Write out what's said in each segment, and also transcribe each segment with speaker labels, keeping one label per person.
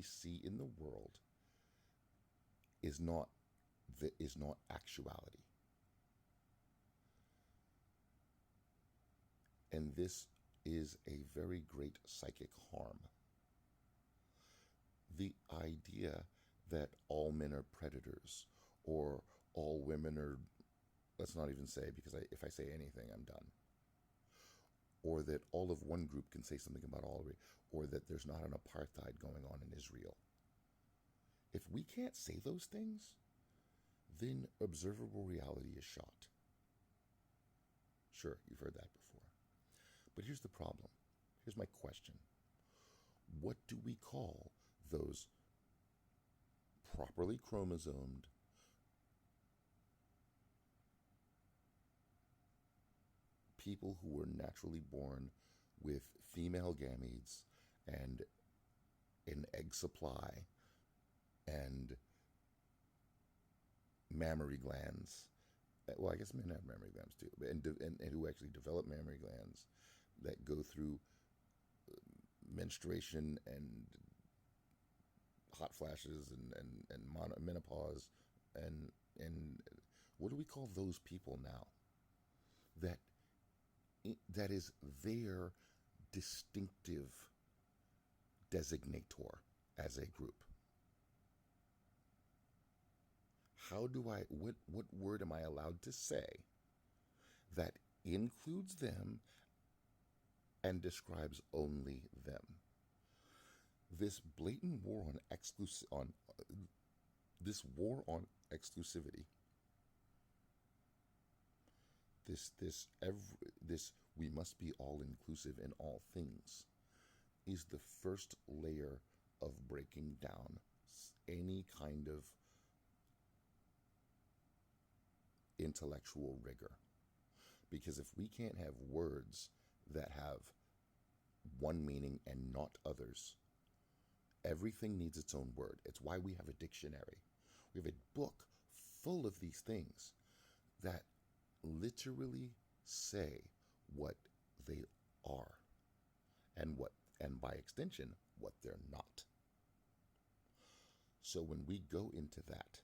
Speaker 1: see in the world is not actuality. And this is a very great psychic harm. The idea that all men are predators or all women are, let's not even say, because if I say anything, I'm done. Or that all of one group can say something about all of it, or that there's not an apartheid going on in Israel. If we can't say those things, then observable reality is shot. Sure, you've heard that before. But here's the problem. Here's my question. What do we call those properly chromosomed, people who were naturally born with female gametes and an egg supply and mammary glands? Well, I guess men have mammary glands too, and who actually develop mammary glands that go through menstruation and hot flashes and menopause and what do we call those people now? That is their distinctive designator as a group. What word am I allowed to say that includes them and describes only them? This blatant war on exclusivity, this we must be all inclusive in all things, is the first layer of breaking down any kind of intellectual rigor. Because if we can't have words that have one meaning and not others, everything needs its own word. It's why we have a dictionary. We have a book full of these things that literally say what they are and by extension what they're not. So when we go into that,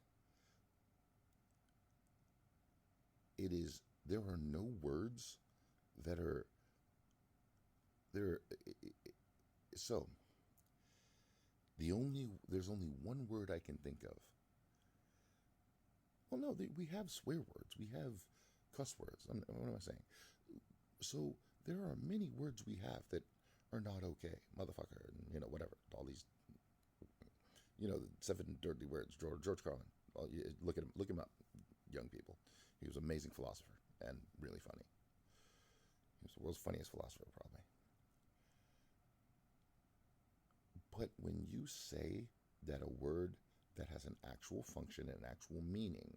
Speaker 1: there are no words that are there. So there's only one word I can think of. Well, no, we have swear words. We have cuss words. What am I saying? So there are many words we have that are not okay. Motherfucker, and whatever. All these, the 7 dirty words. George Carlin. Look at him. Look him up, young people. He was an amazing philosopher and really funny. He was the world's funniest philosopher, probably. But when you say that a word that has an actual function and an actual meaning,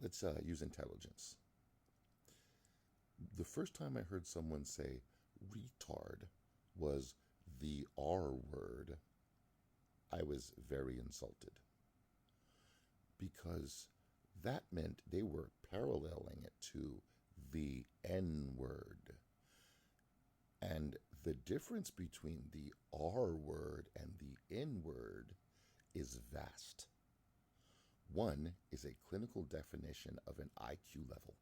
Speaker 1: let's use intelligence. The first time I heard someone say retard was the R word, I was very insulted. Because that meant they were paralleling it to the N word. And the difference between the R word and the N word is vast. One is a clinical definition of an IQ level.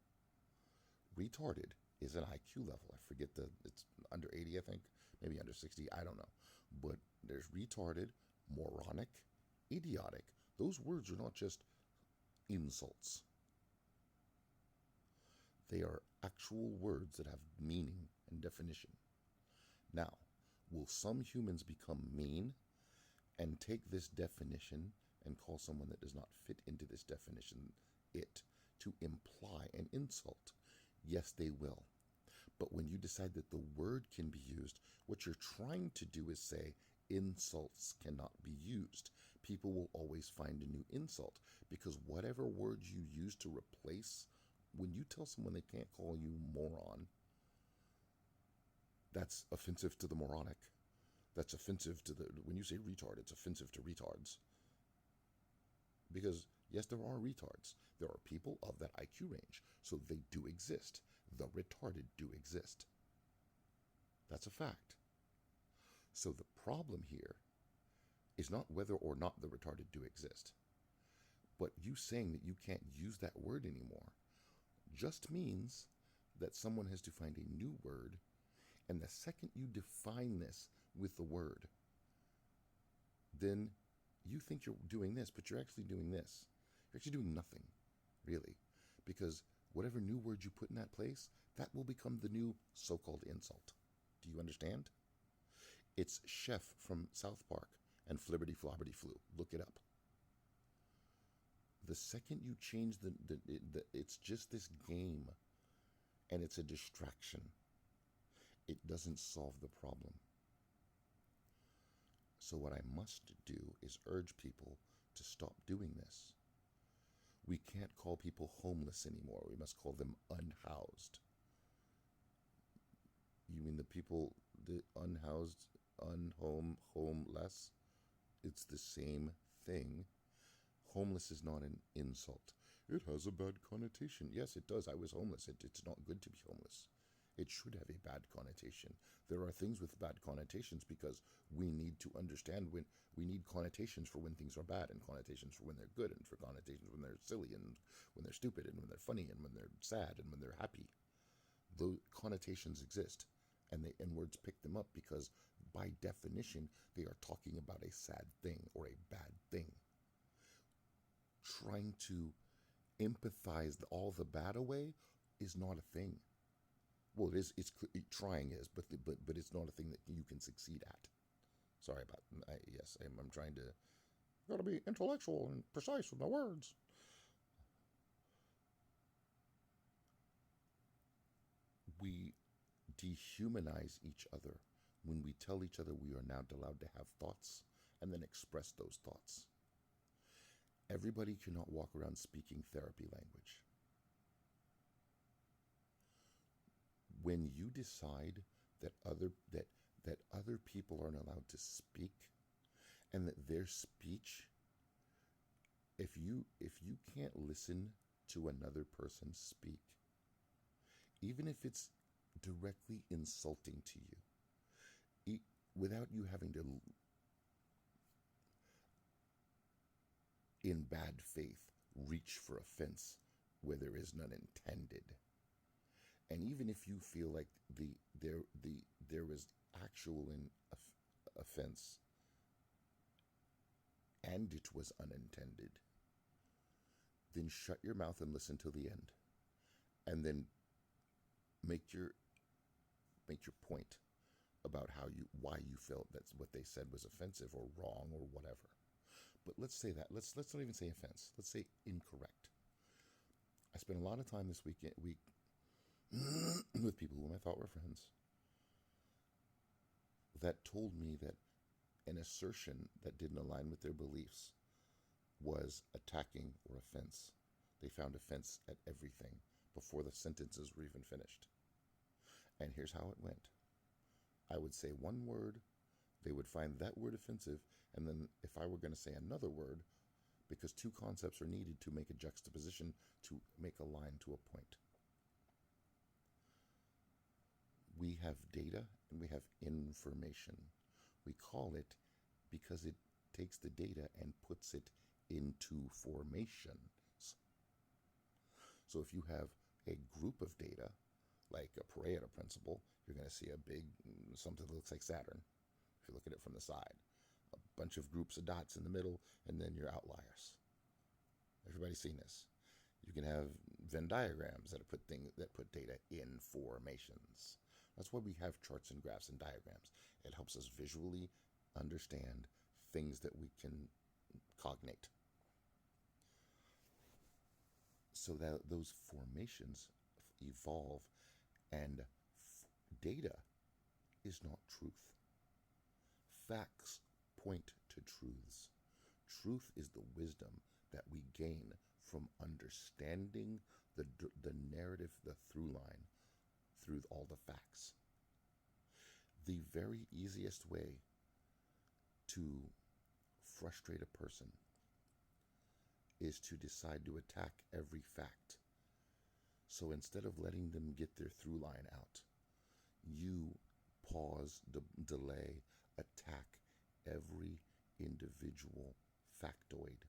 Speaker 1: Retarded is an IQ level. I forget it's under 80, I think, maybe under 60, I don't know. But there's retarded, moronic, idiotic. Those words are not just insults. They are actual words that have meaning and definition. Now, will some humans become mean and take this definition and call someone that does not fit into this definition to imply an insult? Yes, they will. But when you decide that the word can be used, what you're trying to do is say insults cannot be used. People will always find a new insult because whatever word you use to replace, when you tell someone they can't call you moron, that's offensive to the moronic. That's offensive to when you say retard, it's offensive to retards. Because, yes, there are retards. There are people of that IQ range. So they do exist. The retarded do exist. That's a fact. So the problem here is not whether or not the retarded do exist, but you saying that you can't use that word anymore just means that someone has to find a new word, and the second you define this with the word, then you think you're doing this, but you're actually doing this. You're actually doing nothing, really, because whatever new word you put in that place, that will become the new so-called insult. Do you understand? It's Chef from South Park and Flibberty Flobberty Flu. Look it up. The second you change it's just this game, and it's a distraction. It doesn't solve the problem. So what I must do is urge people to stop doing this. We can't call people homeless anymore. We must call them unhoused. You mean the people, the unhoused, homeless? It's the same thing. Homeless is not an insult. It has a bad connotation. Yes, it does. I was homeless. It's not good to be homeless. It should have a bad connotation. There are things with bad connotations because we need to understand when we need connotations for when things are bad, and connotations for when they're good, and for connotations when they're silly, and when they're stupid, and when they're funny, and when they're sad, and when they're happy. Those connotations exist, and the N-words pick them up because by definition they are talking about a sad thing or a bad thing. Trying to empathize all the bad away is not a thing. Well, it is. Trying is, but it's not a thing that you can succeed at. Sorry about. Yes, I'm trying to. Got to be intellectual and precise with my words. We dehumanize each other when we tell each other we are now allowed to have thoughts and then express those thoughts. Everybody cannot walk around speaking therapy language. When you decide that other people aren't allowed to speak, and that their speech, if you can't listen to another person speak, even if it's directly insulting to you, without you having to, in bad faith, reach for offense where there is none intended. And even if you feel like there was actual offense and it was unintended, then shut your mouth and listen till the end, and then make your point about why you felt that's what they said was offensive or wrong or whatever. But let's say that let's not even say offense. Let's say incorrect. I spent a lot of time this week with people whom I thought were friends that told me that an assertion that didn't align with their beliefs was attacking or offense. They found offense at everything before the sentences were even finished. And here's how it went. I would say one word, they would find that word offensive, and then if I were going to say another word, because two concepts are needed to make a juxtaposition to make a line to a point. We have data and we have information. We call it because it takes the data and puts it into formations. So if you have a group of data, like a Pareto principle, you're going to see a big, something that looks like Saturn, if you look at it from the side. A bunch of groups of dots in the middle, and then your outliers. Everybody's seen this. You can have Venn diagrams that put data in formations. That's why we have charts and graphs and diagrams. It helps us visually understand things that we can cognate. So that those formations evolve, and data is not truth. Facts point to truths. Truth is the wisdom that we gain from understanding the narrative, the through line, through all the facts. The very easiest way to frustrate a person is to decide to attack every fact. So instead of letting them get their through line out, you pause, delay, attack every individual factoid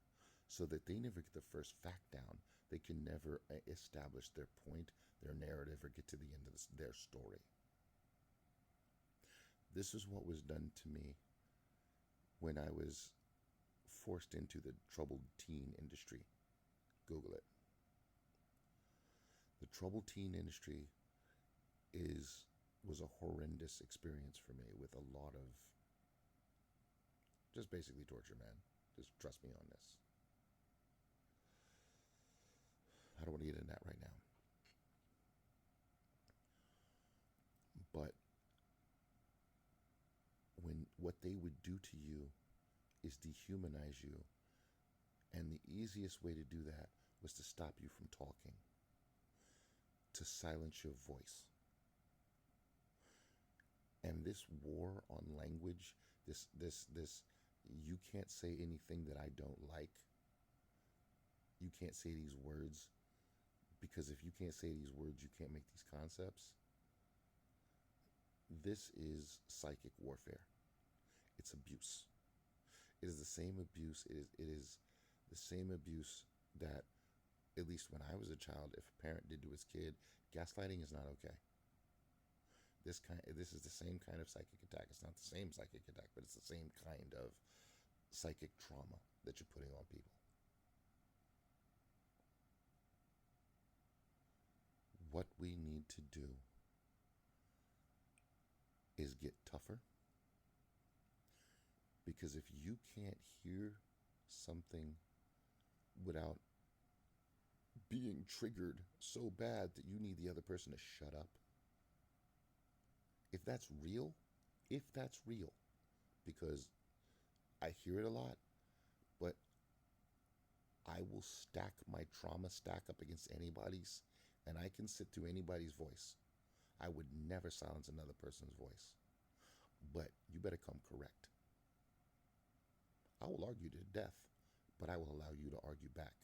Speaker 1: so that they never get the first fact down. They can never establish their point, their narrative, or get to the end of their story. This is what was done to me when I was forced into the troubled teen industry. Google it. The troubled teen industry was a horrendous experience for me, with a lot of just basically torture, man. Just trust me on this. I don't want to get into that right now. But when what they would do to you is dehumanize you, and the easiest way to do that was to stop you from talking, to silence your voice. And this war on language, this you can't say anything that I don't like. You can't say these words, because if you can't say these words, you can't make these concepts. This is psychic warfare. It's abuse. It is the same abuse. It is the same abuse that, at least when I was a child, if a parent did to his kid, gaslighting is not okay. This is the same kind of psychic attack. It's not the same psychic attack, but it's the same kind of psychic trauma that you're putting on people. What we need to do is get tougher, because if you can't hear something without being triggered so bad that you need the other person to shut up, if that's real, because I hear it a lot, but I will stack my trauma stack up against anybody's, and I can sit through anybody's voice. I would never silence another person's voice. But you better come correct. I will argue to death, but I will allow you to argue back.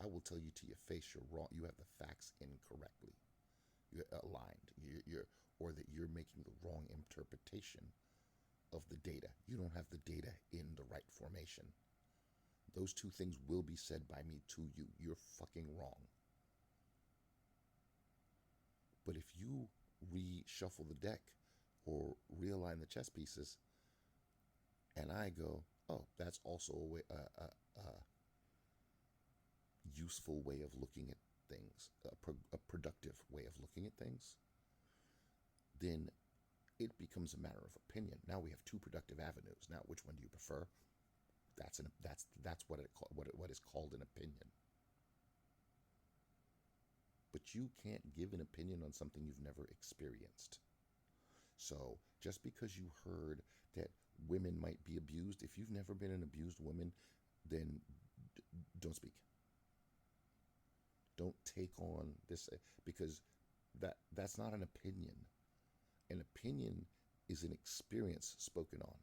Speaker 1: I will tell you to your face you're wrong. You have the facts incorrectly. You're aligned. Or that you're making the wrong interpretation of the data. You don't have the data in the right formation. Those two things will be said by me to you. You're fucking wrong. But if you reshuffle the deck or realign the chess pieces, and I go, oh, that's also a useful way of looking at things, a productive way of looking at things, then it becomes a matter of opinion. Now we have two productive avenues. Now, which one do you prefer? That's what is called an opinion. But you can't give an opinion on something you've never experienced. So just because you heard that women might be abused, if you've never been an abused woman, then don't speak. Don't take on this, because that's not an opinion. An opinion is an experience spoken on.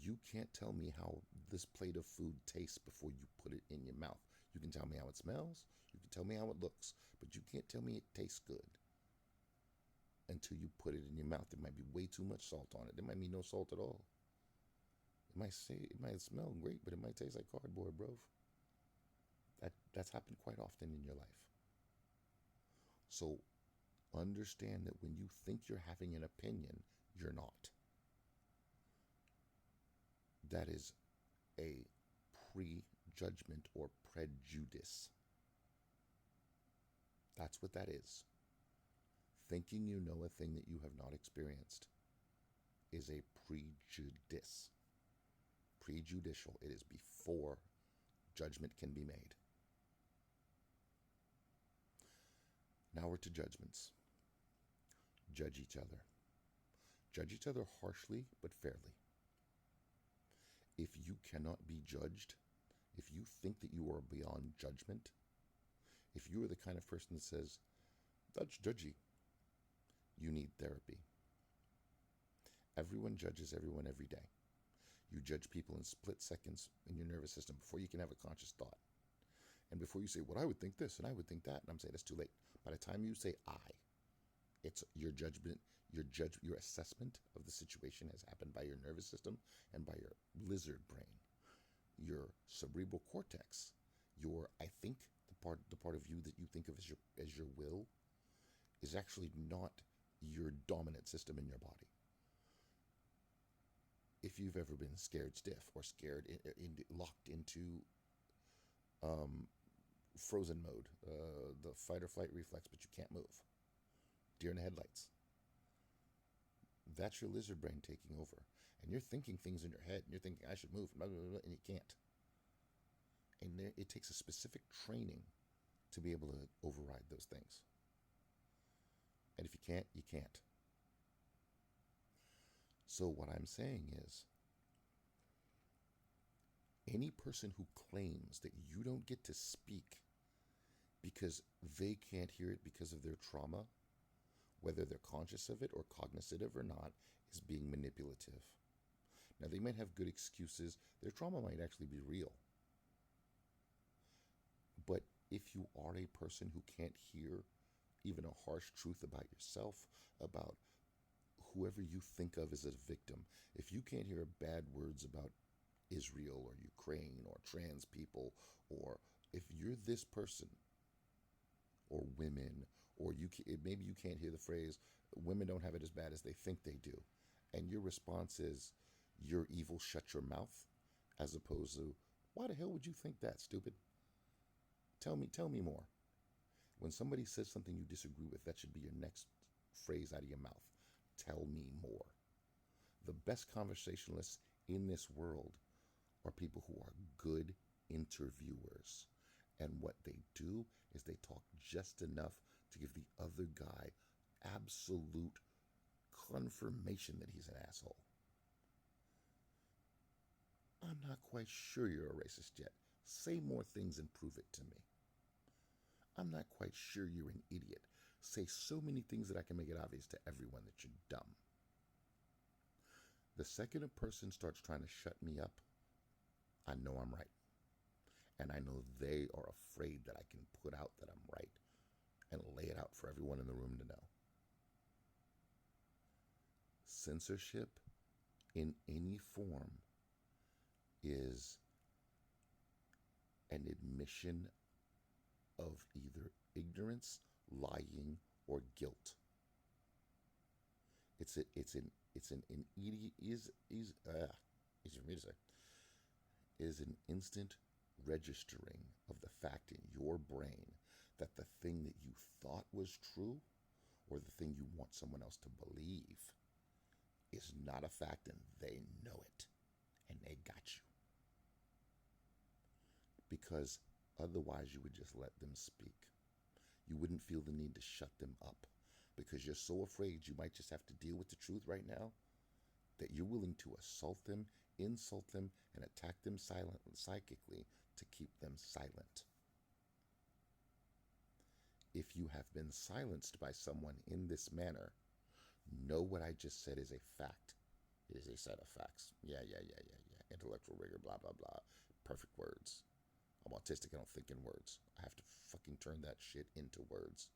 Speaker 1: You can't tell me how this plate of food tastes before you put it in your mouth. You can tell me how it smells, you can tell me how it looks, but you can't tell me it tastes good until you put it in your mouth. There might be way too much salt on it. There might be no salt at all. It might smell great, but it might taste like cardboard, bro. That's happened quite often in your life. So understand that when you think you're having an opinion, you're not. That is a prejudgment or prejudice. That's what that is. Thinking you know a thing that you have not experienced is a prejudice. Prejudicial. It is before judgment can be made. Now we're to judgments. Judge each other. Judge each other harshly but fairly. If you cannot be judged, if you think that you are beyond judgment, if you are the kind of person that says, that's judgy, you need therapy. Everyone judges everyone every day. You judge people in split seconds in your nervous system before you can have a conscious thought. And before you say, well, I would think this and I would think that, and I'm saying that's too late. By the time you say I, it's your judgment. Your assessment of the situation has happened by your nervous system and by your lizard brain. Your cerebral cortex, your I think the part of you that you think of as your will, is actually not your dominant system in your body. If you've ever been scared stiff or scared locked into frozen mode, the fight or flight reflex, but you can't move, deer in the headlights, that's your lizard brain taking over. And you're thinking things in your head, and you're thinking, I should move, blah, blah, blah, and you can't. And it takes a specific training to be able to override those things. And if you can't, you can't. So what I'm saying is, any person who claims that you don't get to speak because they can't hear it because of their trauma, whether they're conscious of it or cognitive or not, is being manipulative. Now, they might have good excuses. Their trauma might actually be real. But if you are a person who can't hear even a harsh truth about yourself, about whoever you think of as a victim, if you can't hear bad words about Israel or Ukraine or trans people, or if you're this person, or women, or maybe you can't hear the phrase, women don't have it as bad as they think they do, and your response is, you're evil, shut your mouth, as opposed to, why the hell would you think that, stupid? Tell me more. When somebody says something you disagree with, that should be your next phrase out of your mouth. Tell me more. The best conversationalists in this world are people who are good interviewers. And what they do is they talk just enough to give the other guy absolute confirmation that he's an asshole. I'm not quite sure you're a racist yet. Say more things and prove it to me. I'm not quite sure you're an idiot. Say so many things that I can make it obvious to everyone that you're dumb. The second a person starts trying to shut me up, I know I'm right. And I know they are afraid that I can put out that I'm right and lay it out for everyone in the room to know. Censorship in any form is an admission of either ignorance, lying, or guilt. It's an instant registering of the fact in your brain that the thing that you thought was true, or the thing you want someone else to believe, is not a fact, and they know it, and they got you. Because otherwise you would just let them speak. You wouldn't feel the need to shut them up, because you're so afraid you might just have to deal with the truth right now that you're willing to assault them, insult them, and attack them psychically to keep them silent. If you have been silenced by someone in this manner, know what I just said is a fact. It is a set of facts. Yeah. Intellectual rigor, blah, blah, blah. Perfect words. I'm autistic, I don't think in words. I have to fucking turn that shit into words.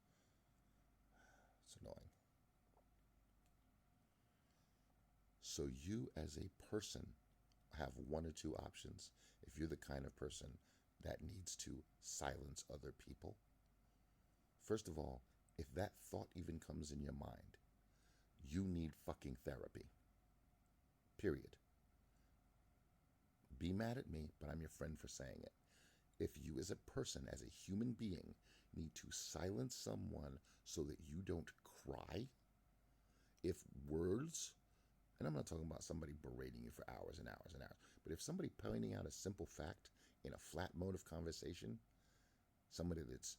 Speaker 1: It's annoying. So you as a person have one or two options. If you're the kind of person that needs to silence other people, first of all, if that thought even comes in your mind, you need fucking therapy. Period. Be mad at me, but I'm your friend for saying it. If you as a person, as a human being, need to silence someone so that you don't cry, if words, and I'm not talking about somebody berating you for hours and hours and hours, but if somebody pointing out a simple fact in a flat mode of conversation, somebody that's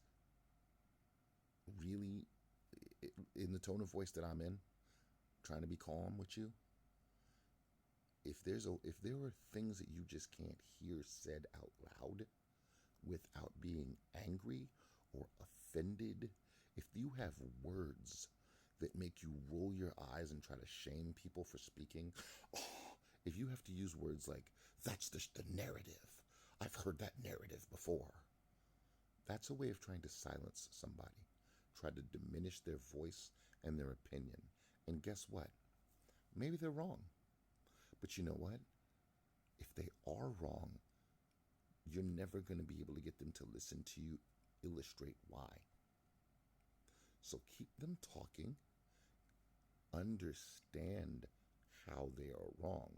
Speaker 1: really in the tone of voice that I'm in, trying to be calm with you, if there are things that you just can't hear said out loud without being angry or offended, if you have words that make you roll your eyes and try to shame people for speaking, if you have to use words like, that's the narrative, I've heard that narrative before, that's a way of trying to silence somebody, try to diminish their voice and their opinion, And guess what? Maybe they're wrong. But you know what? If they are wrong, you're never going to be able to get them to listen to you illustrate why. So keep them talking, understand how they are wrong,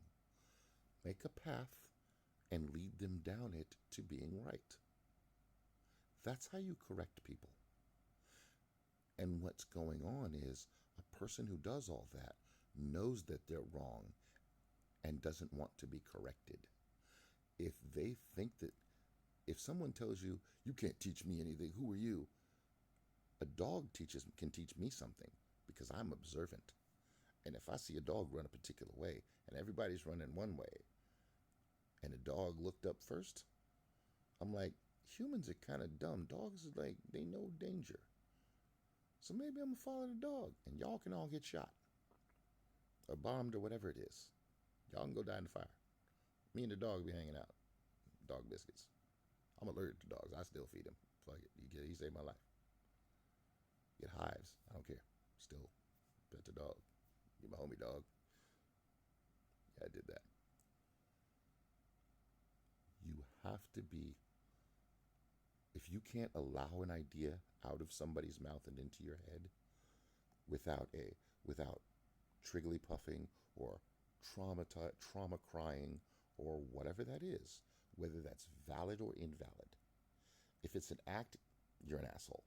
Speaker 1: make a path, and lead them down it to being right. That's how you correct people. And what's going on is a person who does all that knows that they're wrong and doesn't want to be corrected. If they think that, if someone tells you, you can't teach me anything, who are you? A dog can teach me something because I'm observant. And if I see a dog run a particular way and everybody's running one way and the dog looked up first, I'm like, humans are kind of dumb. Dogs are like, they know danger. So maybe I'm going to follow the dog and y'all can all get shot or bombed or whatever it is. Y'all can go die in the fire. Me and the dog be hanging out. Dog biscuits. I'm allergic to dogs. I still feed him. Fuck it. He saved my life. Get hives. I don't care. Still pet the dog. You're my homie, dog. Yeah, I did that. You have to be, if you can't allow an idea out of somebody's mouth and into your head without triggly puffing or trauma crying or whatever that is, whether that's valid or invalid. If it's an act, you're an asshole.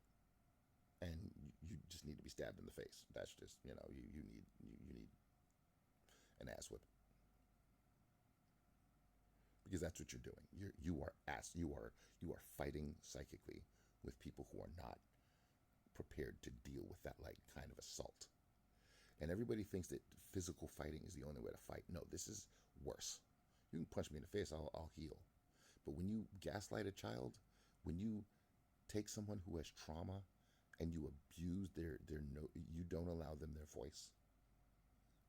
Speaker 1: And you just need to be stabbed in the face. That's just, you need an ass whip. Because that's what you're doing. You are fighting psychically with people who are not prepared to deal with that like kind of assault. And everybody thinks that physical fighting is the only way to fight. No, this is worse. You can punch me in the face, I'll heal. But when you gaslight a child, when you take someone who has trauma and you abuse you don't allow them their voice,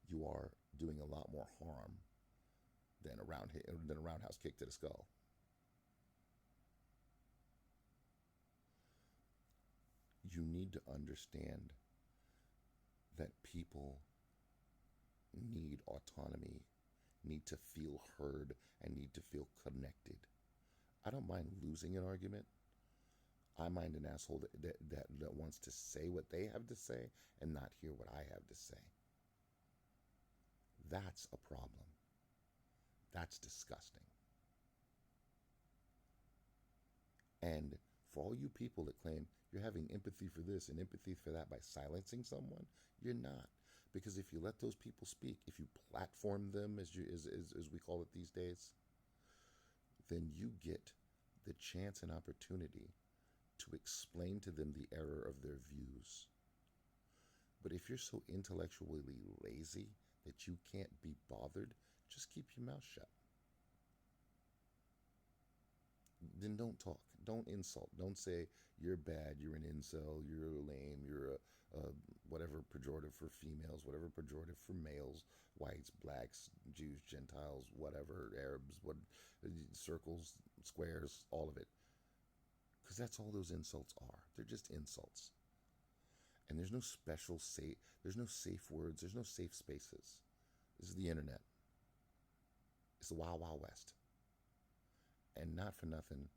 Speaker 1: you are doing a lot more harm than a roundhouse kick to the skull. You need to understand that people need autonomy, need to feel heard, and need to feel connected. I don't mind losing an argument. I mind an asshole that wants to say what they have to say and not hear what I have to say. That's a problem. That's disgusting. And for all you people that claim you're having empathy for this and empathy for that by silencing someone, you're not. Because if you let those people speak, if you platform them, as we call it these days, then you get the chance and opportunity to explain to them the error of their views. But if you're so intellectually lazy that you can't be bothered, just keep your mouth shut. Then don't talk. Don't insult. Don't say you're bad, you're an incel, you're lame, you're a whatever pejorative for females, whatever pejorative for males, whites, blacks, Jews, Gentiles, whatever, Arabs, circles, squares, all of it. Because that's all those insults are. They're just insults. And there's no there's no safe words, there's no safe spaces. This is the internet. It's the Wild Wild West. And not for nothing,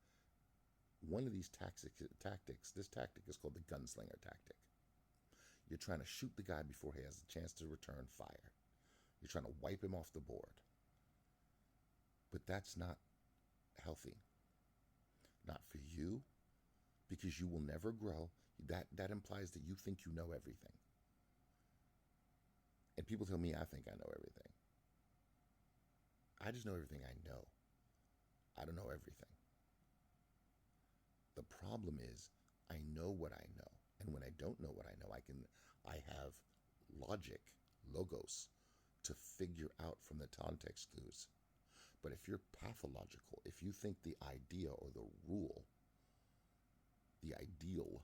Speaker 1: one of these tactics, this tactic is called the gunslinger tactic. You're trying to shoot the guy before he has a chance to return fire. You're trying to wipe him off the board. But that's not healthy. Not for you, because you will never grow. That implies that you think you know everything. And people tell me I think I know everything. I just know everything I know. I don't know everything. The problem is I know what I know. And when I don't know what I know, I have logic, logos, to figure out from the context clues. But if you're pathological, if you think the idea or the rule, the ideal,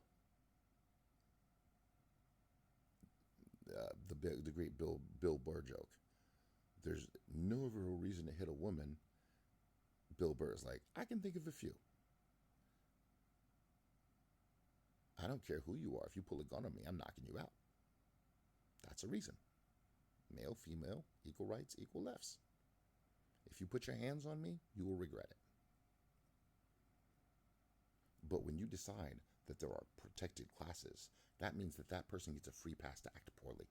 Speaker 1: the great Bill Burr joke, there's no real reason to hit a woman. Bill Burr is like, I can think of a few. I don't care who you are. If you pull a gun on me, I'm knocking you out. That's a reason. Male, female, equal rights, equal lefts. If you put your hands on me, you will regret it. But when you decide that there are protected classes, that means that that person gets a free pass to act poorly.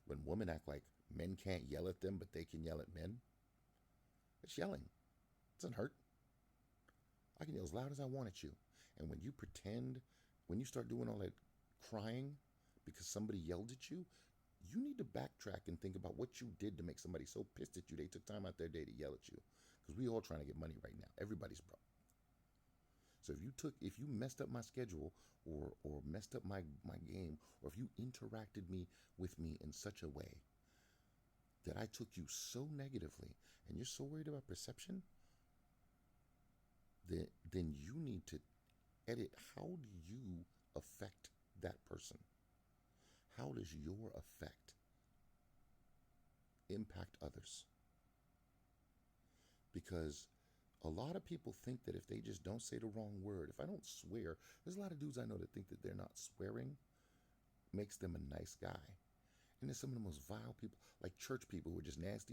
Speaker 1: When women act like men can't yell at them, but they can yell at men, it's yelling. It doesn't hurt. I can yell as loud as I want at you. And when you pretend, when you start doing all that crying because somebody yelled at you, you need to backtrack and think about what you did to make somebody so pissed at you they took time out their day to yell at you. Because we all trying to get money right now. Everybody's broke. So if you messed up my schedule or messed up my game, or if you interacted with me in such a way that I took you so negatively and you're so worried about perception, then you need to edit how do you affect that person? How does your effect impact others? Because a lot of people think that if they just don't say the wrong word, if I don't swear, there's a lot of dudes I know that think that they're not swearing makes them a nice guy. And there's some of the most vile people, like church people who are just nasty.